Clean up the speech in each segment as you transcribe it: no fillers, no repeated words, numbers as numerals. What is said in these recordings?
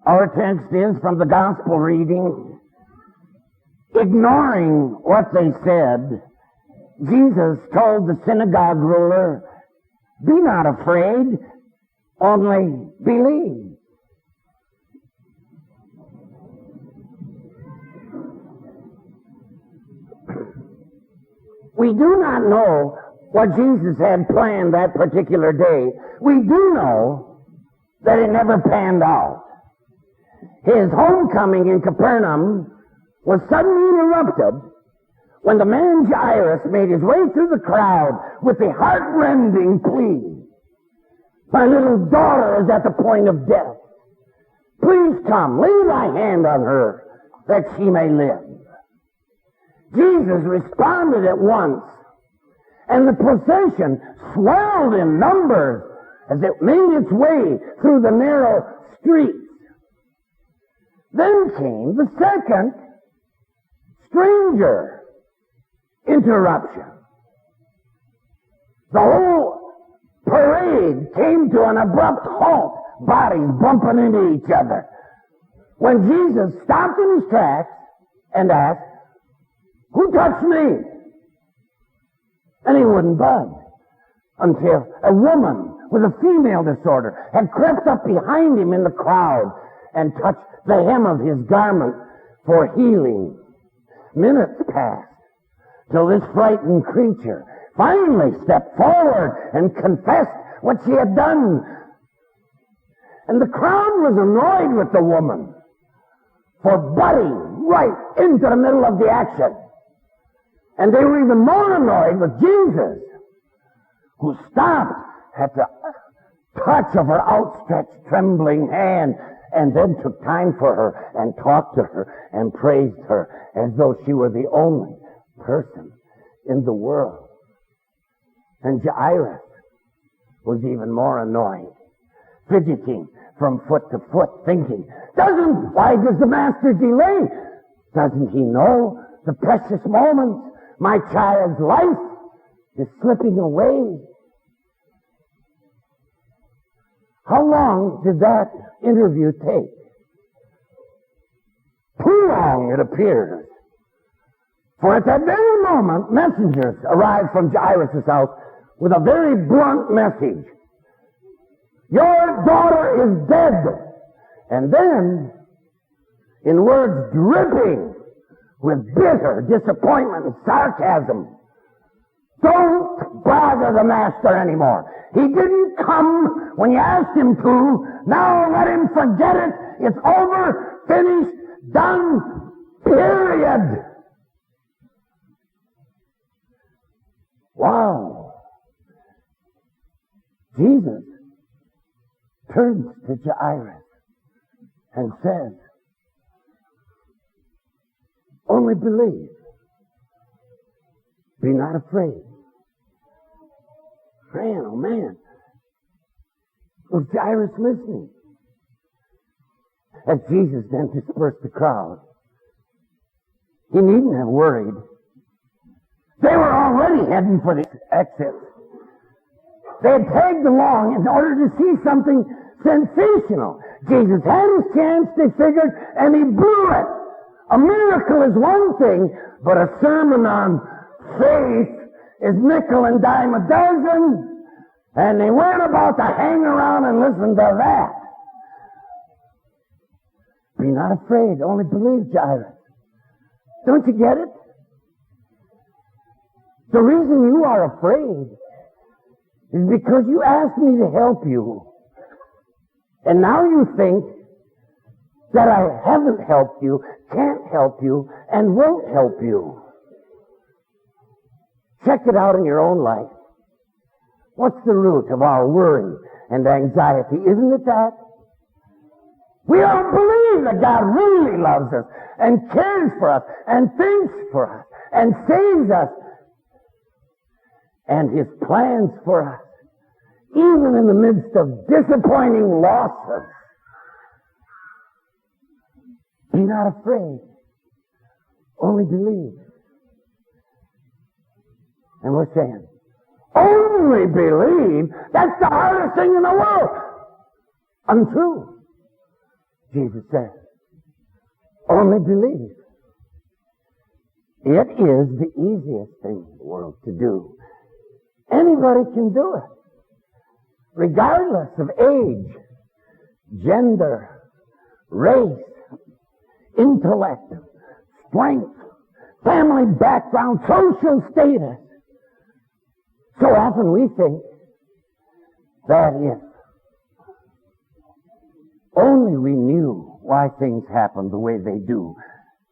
Our text is from the gospel reading. Ignoring what they said, Jesus told the synagogue ruler, "Be not afraid, only believe." We do not know what Jesus had planned that particular day. We do know that it never panned out. His homecoming in Capernaum was suddenly interrupted when the man Jairus made his way through the crowd with the heart-rending plea, "My little daughter is at the point of death. Please come, lay thy hand on her, that she may live." Jesus responded at once, and the procession swelled in numbers as it made its way through the narrow streets. Then came the second stranger interruption. The whole parade came to an abrupt halt, bodies bumping into each other, when Jesus stopped in his tracks and asked, "Who touched me?" And he wouldn't budge until a woman with a female disorder had crept up behind him in the crowd and touched the hem of his garment for healing. Minutes passed till this frightened creature finally stepped forward and confessed what she had done. And the crowd was annoyed with the woman for butting right into the middle of the action. And they were even more annoyed with Jesus, who stopped at the touch of her outstretched, trembling hand, and then took time for her and talked to her and praised her as though she were the only person in the world. And Jairus was even more annoyed, fidgeting from foot to foot, thinking, why does the master delay? Doesn't he know the precious moments? My child's life is slipping away. How long did that interview take? Too long, it appears. For at that very moment, messengers arrived from Jairus' house with a very blunt message. "Your daughter is dead." And then, in words dripping with bitter disappointment and sarcasm, "Don't bother the master anymore. He didn't come when you asked him to. Now let him forget it. It's over, finished, done, period." Wow. Jesus turns to Jairus and says, "Only believe. Be not afraid." Man, oh man. Was Jairus listening? As Jesus then dispersed the crowd, he needn't have worried. They were already heading for the exit. They had tagged along in order to see something sensational. Jesus had his chance, they figured, and he blew it. A miracle is one thing, but a sermon on faith is nickel and dime a dozen. And they weren't about to hang around and listen to that. Be not afraid, only believe, Jairus. Don't you get it? The reason you are afraid is because you asked me to help you. And now you think that I haven't helped you, can't help you, and won't help you. Check it out in your own life. What's the root of our worry and anxiety? Isn't it that? We don't believe that God really loves us and cares for us and thinks for us and saves us and His plans for us, even in the midst of disappointing losses. Be not afraid. Only believe. And we're saying, only believe? That's the hardest thing in the world. Untrue. Jesus said. Only believe. It is the easiest thing in the world to do. Anybody can do it, regardless of age, gender, race, intellect, strength, family background, social status. So often we think that if only we knew why things happen the way they do,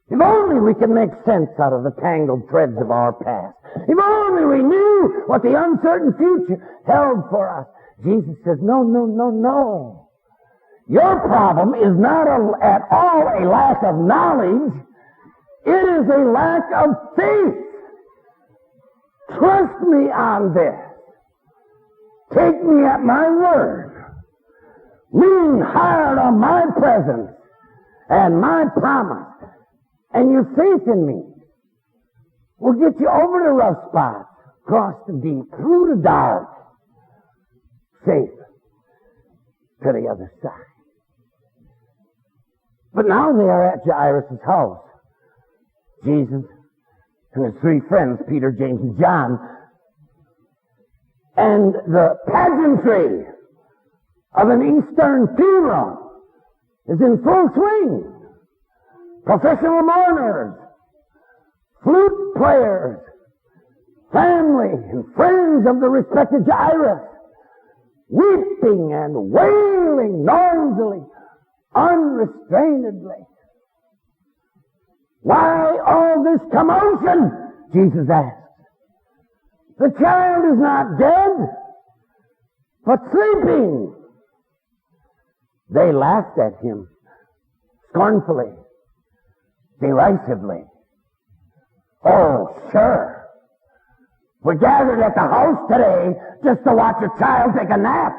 if only we could make sense out of the tangled threads of our past, if only we knew what the uncertain future held for us. Jesus says, no, no, no, no. Your problem is not at all a lack of knowledge. It is a lack of faith. Trust me on this. Take me at my word. Lean hard on my presence and my promise. And your faith in me will get you over the rough spots, across the deep, through the dark, safe to the other side. But now they are at Jairus' house. Jesus and his three friends, Peter, James, and John. And the pageantry of an Eastern funeral is in full swing. Professional mourners, flute players, family and friends of the respected Jairus, weeping and wailing noisily, unrestrainedly. Why all this commotion? Jesus asked. The child is not dead, but sleeping. They laughed at him scornfully, derisively. Oh, sure. We're gathered at the house today just to watch a child take a nap.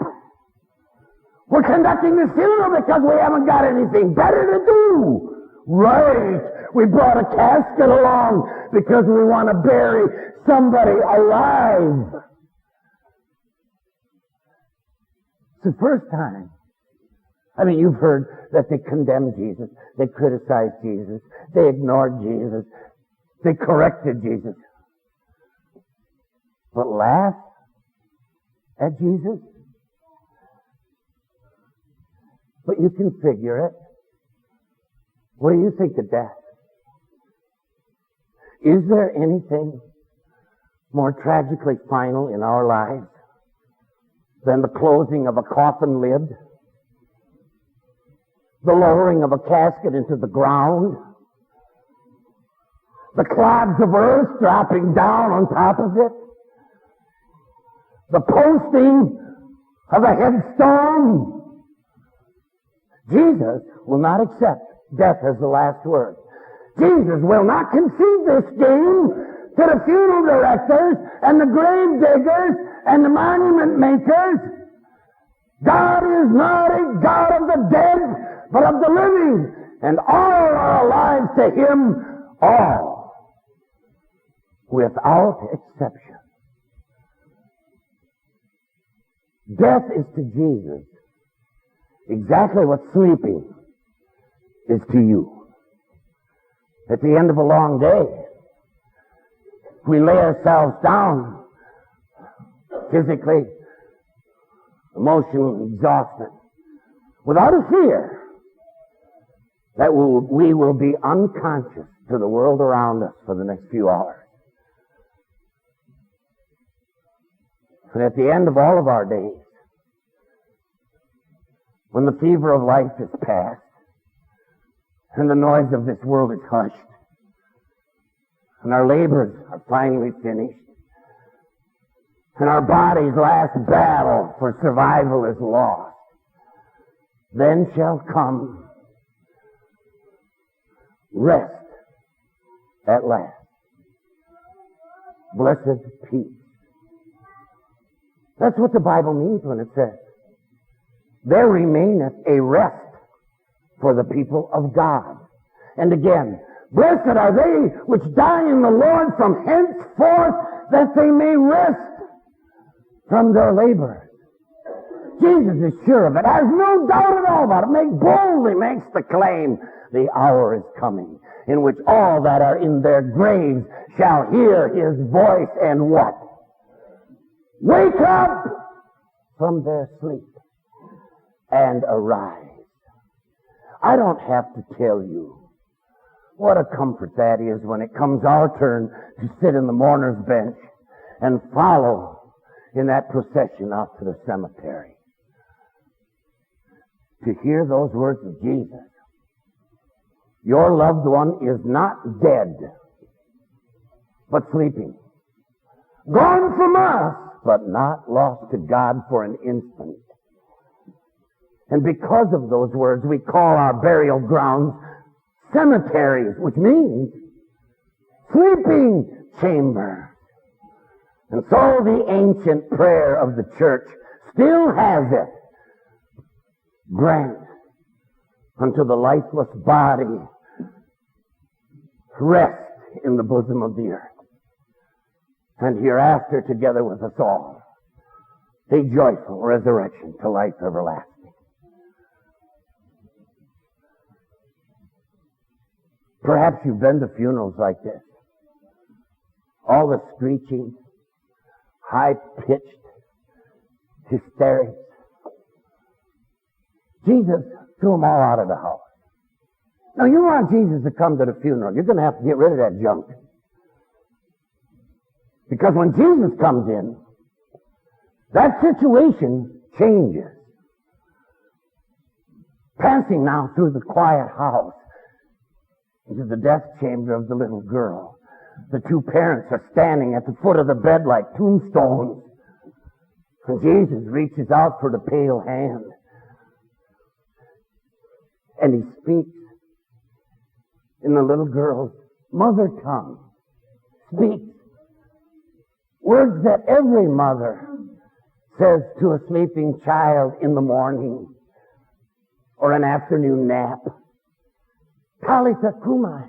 We're conducting this funeral because we haven't got anything better to do. Right. We brought a casket along because we want to bury somebody alive. It's the first time. I mean, you've heard that they condemned Jesus. They criticized Jesus. They ignored Jesus. They corrected Jesus. But laugh at Jesus? But you can figure it. What do you think of death? Is there anything more tragically final in our lives than the closing of a coffin lid? The lowering of a casket into the ground? The clods of earth dropping down on top of it? The posting of a headstone? Jesus will not accept death as the last word. Jesus will not concede this game to the funeral directors and the grave diggers and the monument makers. God is not a God of the dead, but of the living, and all are alive to Him, all, without exception. Death is to Jesus exactly what sleeping is to you. At the end of a long day, we lay ourselves down physically, emotionally exhausted, without a fear that we will be unconscious to the world around us for the next few hours. And at the end of all of our days, when the fever of life is past, and the noise of this world is hushed, and our labors are finally finished, and our body's last battle for survival is lost, then shall come rest at last. Blessed peace. That's what the Bible means when it says, there remaineth a rest for the people of God. And again, blessed are they which die in the Lord from henceforth, that they may rest from their labors. Jesus is sure of it, has no doubt at all about it, boldly makes the claim, the hour is coming in which all that are in their graves shall hear his voice and what? Wake up from their sleep and arise. I don't have to tell you what a comfort that is when it comes our turn to sit in the mourner's bench and follow in that procession out to the cemetery. To hear those words of Jesus. Your loved one is not dead, but sleeping. Gone from us, but not lost to God for an instant. And because of those words, we call our burial grounds cemeteries, which means sleeping chamber. And so the ancient prayer of the church still has it. Grant unto the lifeless body rest in the bosom of the earth, and hereafter together with us all a joyful resurrection to life everlasting. Perhaps you've been to funerals like this. All the screeching, high-pitched hysterics. Jesus threw them all out of the house. Now, you want Jesus to come to the funeral, you're going to have to get rid of that junk. Because when Jesus comes in, that situation changes. Passing now through the quiet house into the death chamber of the little girl, the two parents are standing at the foot of the bed like tombstones. And Jesus reaches out for the pale hand. And he speaks in the little girl's mother tongue. Speaks words that every mother says to a sleeping child in the morning or an afternoon nap. Talitha kumai,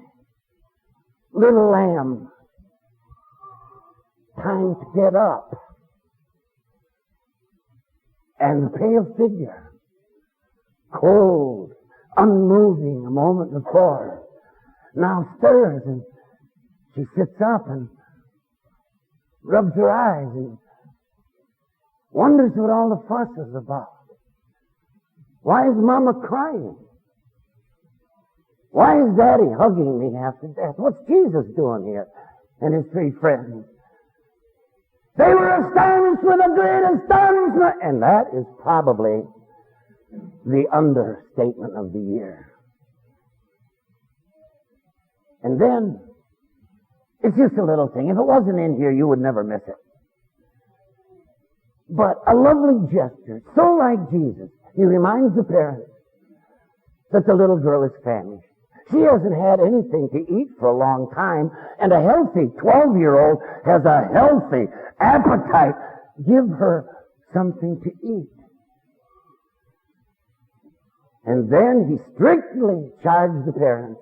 little lamb, time to get up. And the pale figure, cold, unmoving a moment before, now stirs and she sits up and rubs her eyes and wonders what all the fuss is about. Why is Mama crying? Why is Daddy hugging me after death? What's Jesus doing here? And his three friends. They were astonished with a great astonishment. And that is probably the understatement of the year. And then, it's just a little thing. If it wasn't in here, you would never miss it. But a lovely gesture, so like Jesus. He reminds the parents that the little girl is famished. She hasn't had anything to eat for a long time, and a healthy 12-year-old has a healthy appetite. Give her something to eat. And then he strictly charged the parents,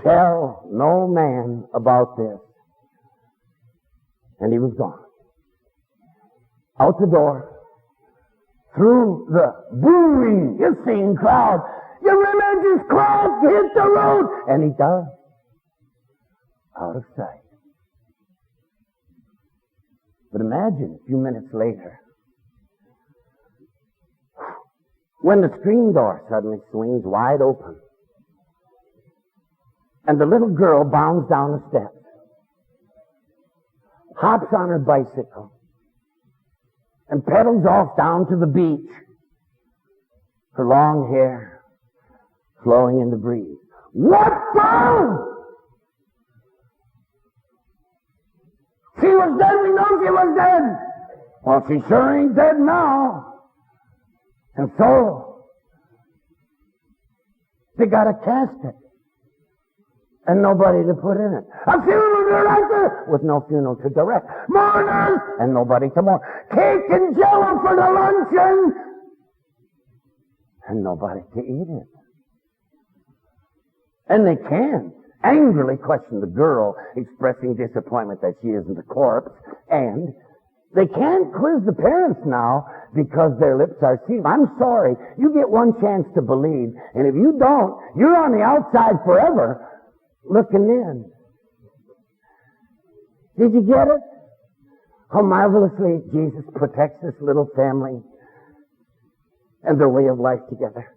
tell no man about this. And he was gone. Out the door, through the booming, hissing crowd. Your religious crowd hit the road. And he does. Out of sight. But imagine a few minutes later, when the screen door suddenly swings wide open, and the little girl bounds down the steps, hops on her bicycle, and pedals off down to the beach, her long hair flowing in the breeze. What for? She was dead, we know she was dead. Well, she sure ain't dead now. And so, they got a casket and nobody to put in it. A funeral director with no funeral to direct. Mourners and nobody to mourn. Cake and jello for the luncheon and nobody to eat it. And they can angrily question the girl, expressing disappointment that she isn't a corpse, and They can't quiz the parents now because their lips are sealed. I'm sorry. You get one chance to believe, and if you don't, you're on the outside forever looking in. Did you get it? How marvelously Jesus protects this little family and their way of life together.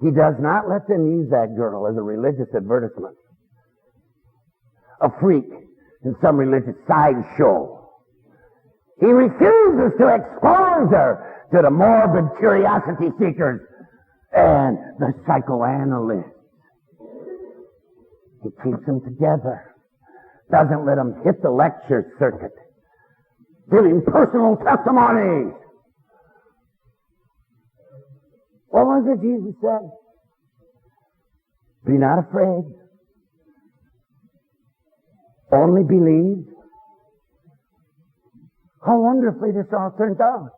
He does not let them use that girl as a religious advertisement, a freak in some religious sideshow. He refuses to expose her to the morbid curiosity seekers and the psychoanalysts. He keeps them together. Doesn't let them hit the lecture circuit, giving personal testimonies. What was it Jesus said? Be not afraid. Only believe. How wonderfully this all turned out.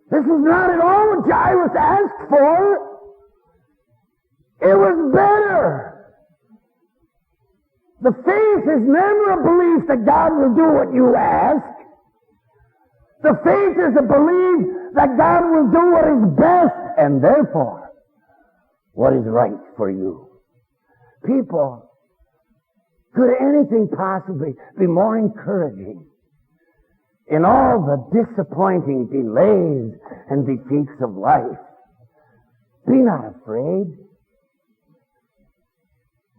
This was not at all what Jairus asked for. It was better. The faith is never a belief that God will do what you ask. The faith is a belief that God will do what is best and therefore what is right for you. People, could anything possibly be more encouraging in all the disappointing delays and defeats of life? Be not afraid.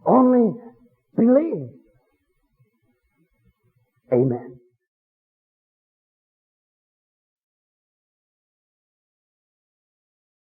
Only believe. Amen.